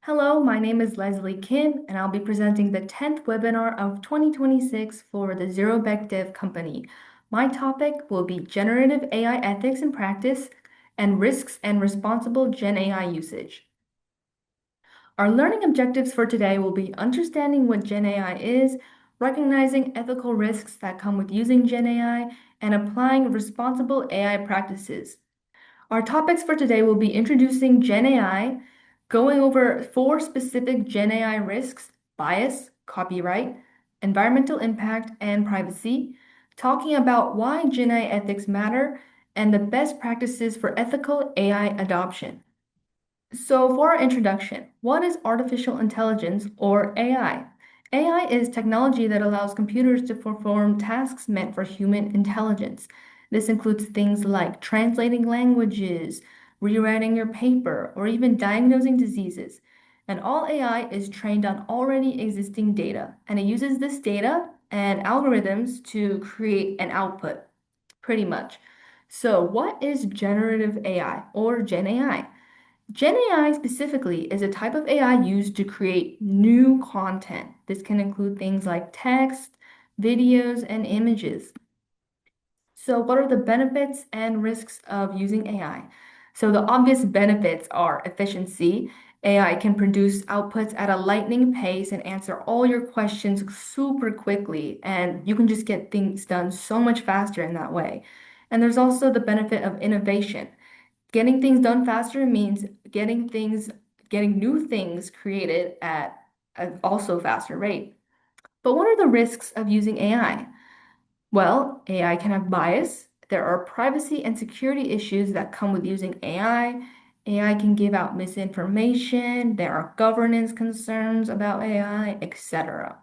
Hello, my name is Leslie Kim, and I'll be presenting the 10th webinar of 2026 for the Zero백dev company. My topic will be generative AI ethics in practice and risks and responsible Gen AI usage. Our learning objectives for today will be understanding what Gen AI is, recognizing ethical risks that come with using Gen AI, and applying responsible AI practices. Our topics for today will be introducing Gen AI, going over 4 specific Gen AI risks: bias, copyright, environmental impact, and privacy, talking about why Gen AI ethics matter, and the best practices for ethical AI adoption. So, for our introduction, what is artificial intelligence or AI? AI is technology that allows computers to perform tasks meant for human intelligence. This includes things like translating languages, rewriting your paper, or even diagnosing diseases. And all AI is trained on already existing data, and it uses this data and algorithms to create an output, pretty much. So, what is generative AI or Gen AI? Gen AI specifically is a type of AI used to create new content. This can include things like text, videos, and images. So, what are the benefits and risks of using AI? So, the obvious benefits are efficiency. AI can produce outputs at a lightning pace and answer all your questions super quickly, and you can just get things done so much faster in that way. And there's also the benefit of innovation. Getting things done faster means getting new things created at an also faster rate. But what are the risks of using AI? Well, AI can have bias. There are privacy and security issues that come with using AI. AI can give out misinformation. There are governance concerns about AI, etc.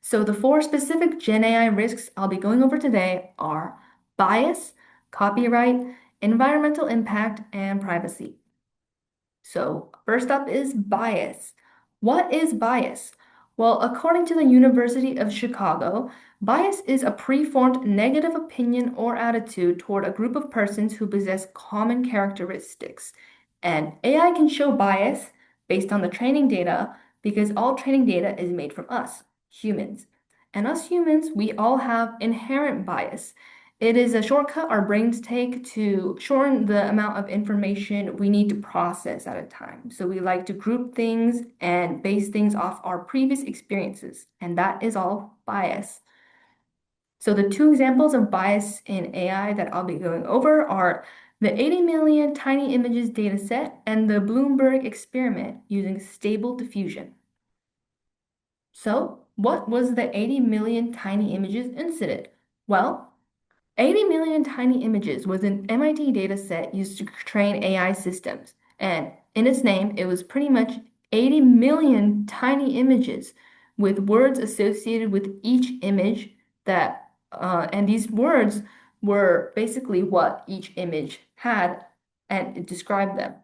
So the 4 specific Gen AI risks I'll be going over today are bias, copyright, environmental impact, and privacy. So first up is bias. What is bias? Well, according to the University of Chicago, bias is a preformed negative opinion or attitude toward a group of persons who possess common characteristics. And AI can show bias based on the training data because all training data is made from us, humans. And us humans, we all have inherent bias. It is a shortcut our brains take to shorten the amount of information we need to process at a time. So we like to group things and base things off our previous experiences, and that is all bias. So the 2 examples of bias in AI that I'll be going over are the 80 million tiny images dataset and the Bloomberg experiment using stable diffusion. So what was the 80 million tiny images incident? Well, 80 million tiny images was an MIT data set used to train AI systems. And in its name, it was pretty much 80 million tiny images with words associated with each image and these words were basically what each image had and it described them.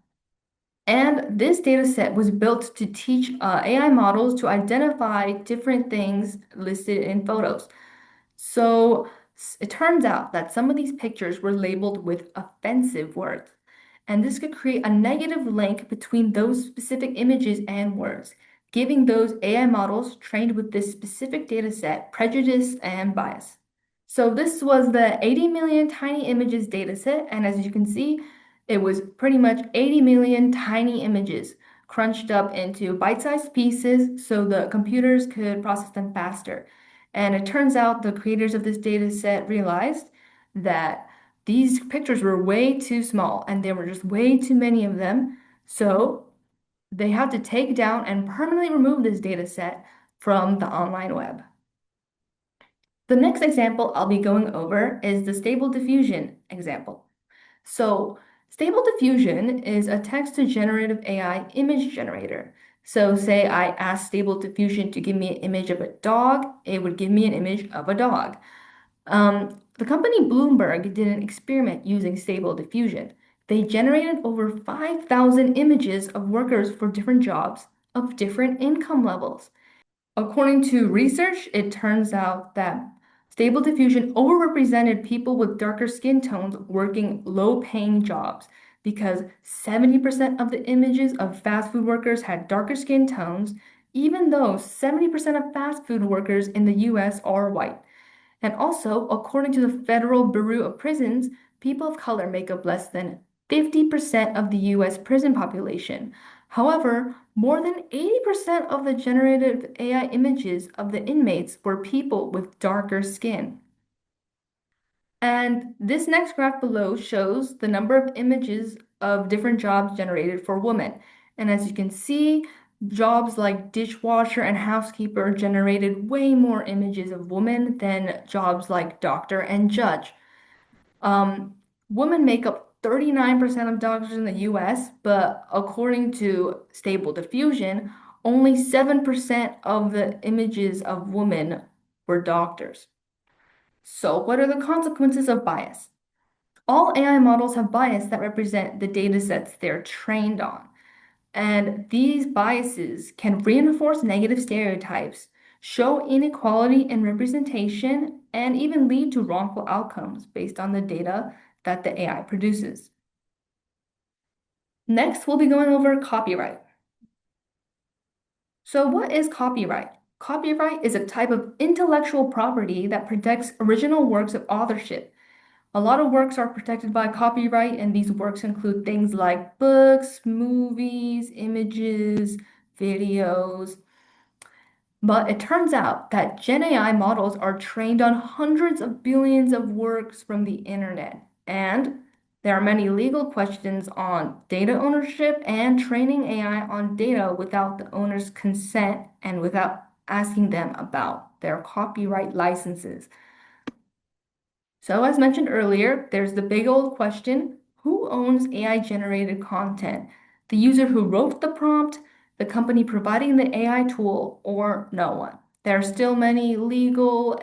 And this data set was built to teach AI models to identify different things listed in photos. So it turns out that some of these pictures were labeled with offensive words, and this could create a negative link between those specific images and words, giving those AI models trained with this specific data set prejudice and bias. So this was the 80 million tiny images data set, and as you can see, it was pretty much 80 million tiny images crunched up into bite-sized pieces so the computers could process them faster. And it turns out the creators of this data set realized that these pictures were way too small and there were just way too many of them. So they had to take down and permanently remove this data set from the online web. The next example I'll be going over is the stable diffusion example. So stable diffusion is a text-to-generative AI image generator. So say I ask Stable Diffusion to give me an image of a dog, it would give me an image of a dog. The company Bloomberg did an experiment using Stable Diffusion. They generated over 5,000 images of workers for different jobs of different income levels. According to research, it turns out that Stable Diffusion overrepresented people with darker skin tones working low-paying jobs. because 70% of the images of fast food workers had darker skin tones, even though 70% of fast food workers in the US are white. And also, according to the Federal Bureau of Prisons, people of color make up less than 50% of the US prison population. However, more than 80% of the generative AI images of the inmates were people with darker skin. And this next graph below shows the number of images of different jobs generated for women. And as you can see, jobs like dishwasher and housekeeper generated way more images of women than jobs like doctor and judge. Women make up 39% of doctors in the US, but according to Stable Diffusion, only 7% of the images of women were doctors. So, what are the consequences of bias? All AI models have bias that represent the data sets they're trained on. And these biases can reinforce negative stereotypes, show inequality in representation, and even lead to wrongful outcomes based on the data that the AI produces. Next, we'll be going over copyright. So, what is copyright? Copyright is a type of intellectual property that protects original works of authorship. A lot of works are protected by copyright, and these works include things like books, movies, images, videos. But it turns out that Gen AI models are trained on hundreds of billions of works from the internet. And there are many legal questions on data ownership and training AI on data without the owner's consent and without asking them about their copyright licenses. So, as mentioned earlier, there's the big old question, who owns AI-generated content? The user who wrote the prompt, the company providing the AI tool, or no one? There's still many legal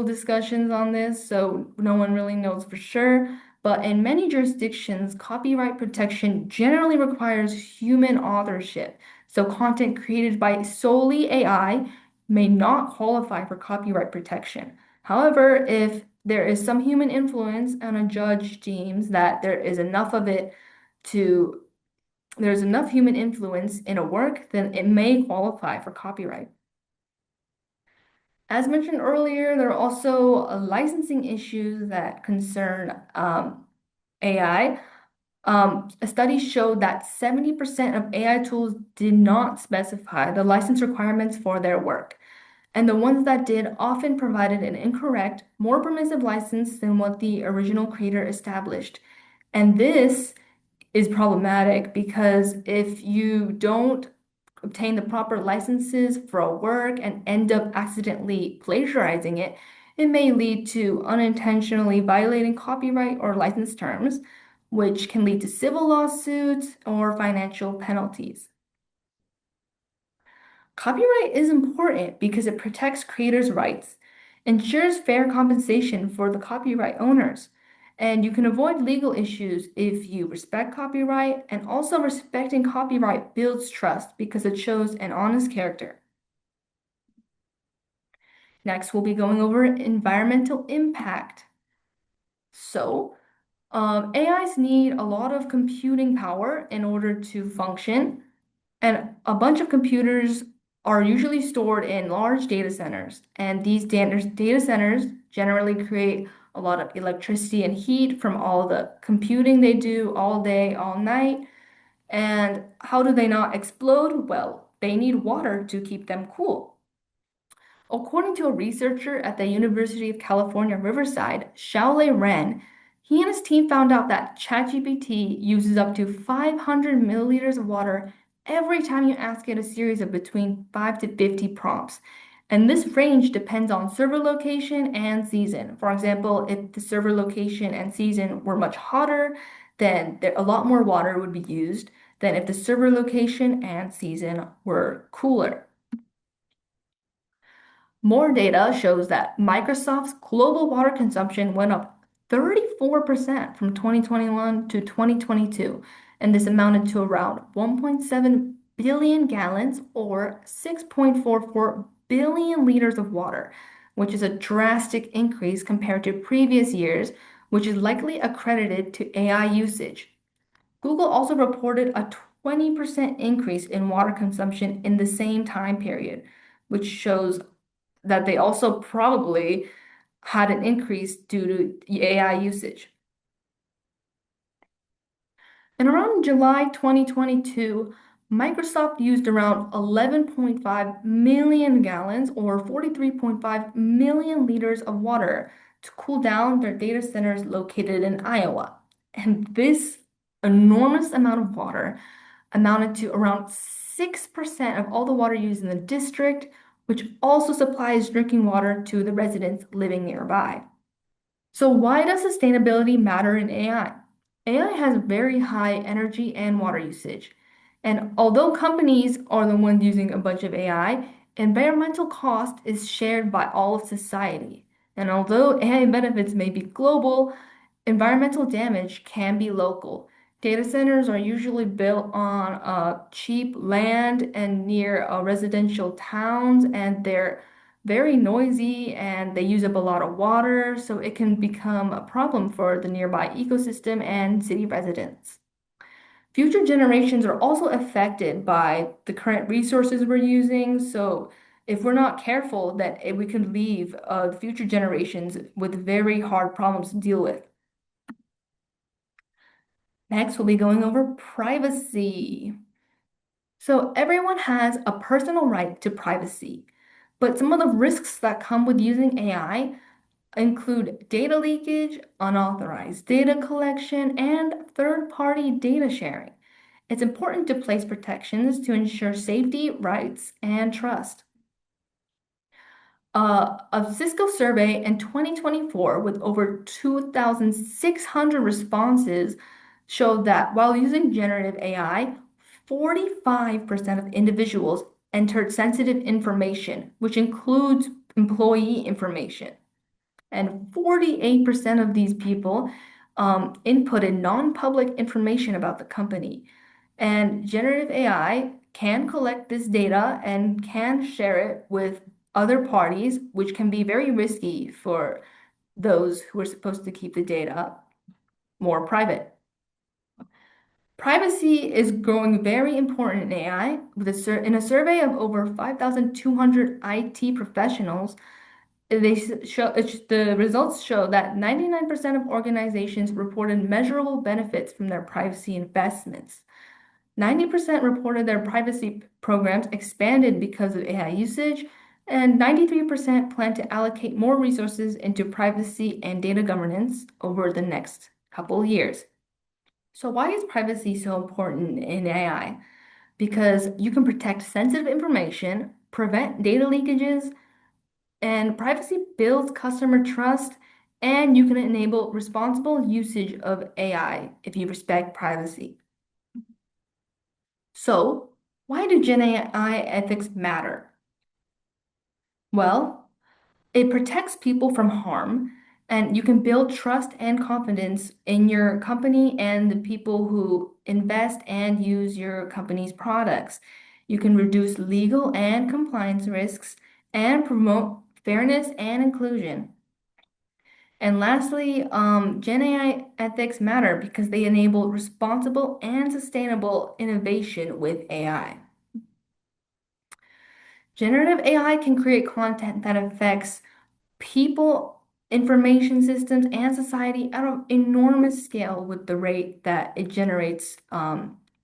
discussions on this, so no one really knows for sure. But in many jurisdictions, copyright protection generally requires human authorship. So content created by solely AI may not qualify for copyright protection. However, if there is some human influence and a judge deems that there's enough human influence in a work, then it may qualify for copyright. As mentioned earlier, there are also licensing issues that concern AI. A study showed that 70% of AI tools did not specify the license requirements for their work. And the ones that did often provided an incorrect, more permissive license than what the original creator established. And this is problematic because if you don't obtain the proper licenses for a work and end up accidentally plagiarizing it, it may lead to unintentionally violating copyright or license terms, which can lead to civil lawsuits or financial penalties. Copyright is important because it protects creators' rights, ensures fair compensation for the copyright owners, and you can avoid legal issues if you respect copyright, and also respecting copyright builds trust because it shows an honest character. Next, we'll be going over environmental impact. So, AIs need a lot of computing power in order to function, and a bunch of computers are usually stored in large data centers. And these data centers generally create a lot of electricity and heat from all the computing they do all day, all night. And how do they not explode? Well, they need water to keep them cool. According to a researcher at the University of California, Riverside, Xiaolei Ren, he and his team found out that ChatGPT uses up to 500 milliliters of water every time you ask it a series of between 5 to 50 prompts. And this range depends on server location and season. For example, if the server location and season were much hotter, then a lot more water would be used than if the server location and season were cooler. More data shows that Microsoft's global water consumption went up 34% from 2021 to 2022, and this amounted to around 1.7 billion gallons or 6.44 billion liters of water, which is a drastic increase compared to previous years which is likely accredited to AI usage. Google also reported a 20% increase in water consumption in the same time period, which shows that they also probably had an increase due to AI usage. And around July 2022, Microsoft used around 11.5 million gallons or 43.5 million liters of water to cool down their data centers located in Iowa. And this enormous amount of water amounted to around 6% of all the water used in the district, which also supplies drinking water to the residents living nearby. So why does sustainability matter in AI? AI has very high energy and water usage. And although companies are the ones using a bunch of AI, environmental cost is shared by all of society. And although AI benefits may be global, environmental damage can be local. Data centers are usually built on cheap land and near residential towns, and they're very noisy and they use up a lot of water, so it can become a problem for the nearby ecosystem and city residents. Future generations are also affected by the current resources we're using, so if we're not careful, we could leave future generations with very hard problems to deal with. Next, we'll be going over privacy. So everyone has a personal right to privacy, but some of the risks that come with using AI include data leakage, unauthorized data collection, and third-party data sharing. It's important to place protections to ensure safety, rights, and trust. A Cisco survey in 2024 with over 2,600 responses showed that while using generative AI, 45% of individuals entered sensitive information, which includes employee information. And 48% of these people inputted non-public information about the company. And generative AI can collect this data and can share it with other parties, which can be very risky for those who are supposed to keep the data more private. Privacy is growing very important in AI. In a survey of over 5,200 IT professionals, the results show that 99% of organizations reported measurable benefits from their privacy investments. 90% reported their privacy programs expanded because of AI usage, and 93% plan to allocate more resources into privacy and data governance over the next couple of years. So why is privacy so important in AI? Because you can protect sensitive information, prevent data leakages, and privacy builds customer trust, and you can enable responsible usage of AI if you respect privacy. So, why do Gen AI ethics matter? Well, it protects people from harm, and you can build trust and confidence in your company and the people who invest and use your company's products. You can reduce legal and compliance risks and promote fairness and inclusion. And lastly, Gen AI ethics matter because they enable responsible and sustainable innovation with AI. Generative AI can create content that affects people, information systems, and society at an enormous scale with the rate that it generates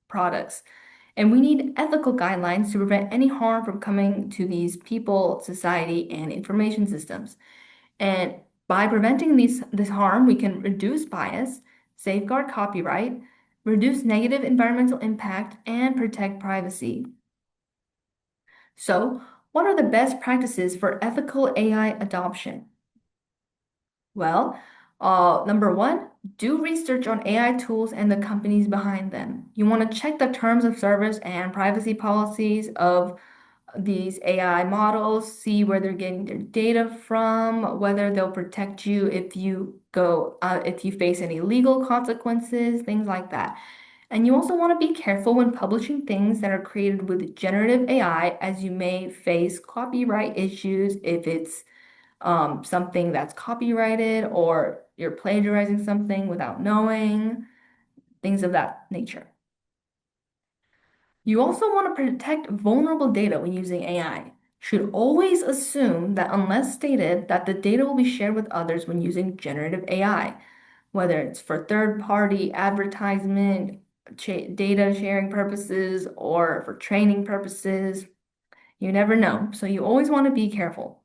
products. And we need ethical guidelines to prevent any harm from coming to these people, society, and information systems. And by preventing this harm, we can reduce bias, safeguard copyright, reduce negative environmental impact, and protect privacy. So, what are the best practices for ethical AI adoption? Well, number one, do research on AI tools and the companies behind them. You want to check the terms of service and privacy policies of these AI models, see where they're getting their data from, whether they'll protect you if you face any legal consequences, things like that. And you also want to be careful when publishing things that are created with generative AI, as you may face copyright issues if it's something that's copyrighted or you're plagiarizing something without knowing, things of that nature. You also want to protect vulnerable data when using AI. Should always assume that unless stated that the data will be shared with others when using generative AI, whether it's for third-party advertisement, data sharing purposes, or for training purposes. You never know, so you always want to be careful.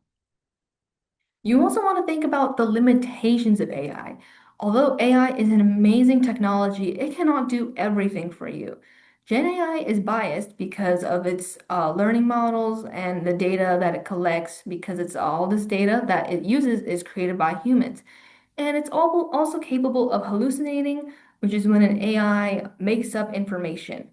You also want to think about the limitations of AI. Although AI is an amazing technology, it cannot do everything for you. Gen AI is biased because of its learning models and the data that it collects, because it's all this data that it uses is created by humans. And it's also capable of hallucinating, which is when an AI makes up information.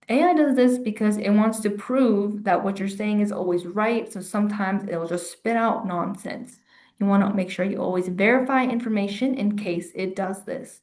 AI does this because it wants to prove that what you're saying is always right, so sometimes it'll just spit out nonsense. You want to make sure you always verify information in case it does this.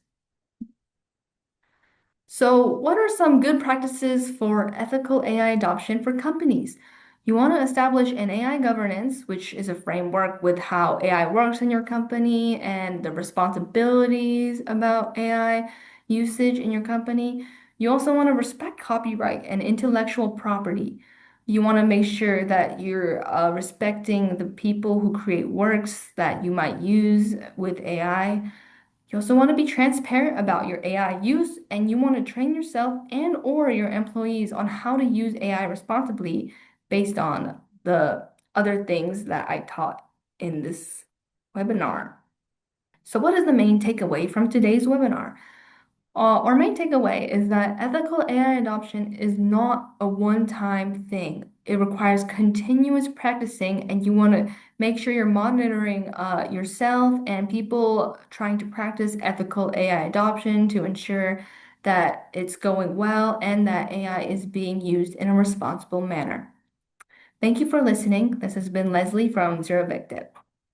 So, what are some good practices for ethical AI adoption for companies? You want to establish an AI governance, which is a framework with how AI works in your company and the responsibilities about AI usage in your company. You also want to respect copyright and intellectual property. You want to make sure that you're respecting the people who create works that you might use with AI. You also want to be transparent about your AI use, and you want to train yourself and or your employees on how to use AI responsibly based on the other things that I taught in this webinar. So what is the main takeaway from today's webinar? Our main takeaway is that ethical AI adoption is not a one-time thing. It requires continuous practicing, and you want to make sure you're monitoring yourself and people trying to practice ethical AI adoption to ensure that it's going well and that AI is being used in a responsible manner. Thank you for listening. This has been Leslie from Zero백dev.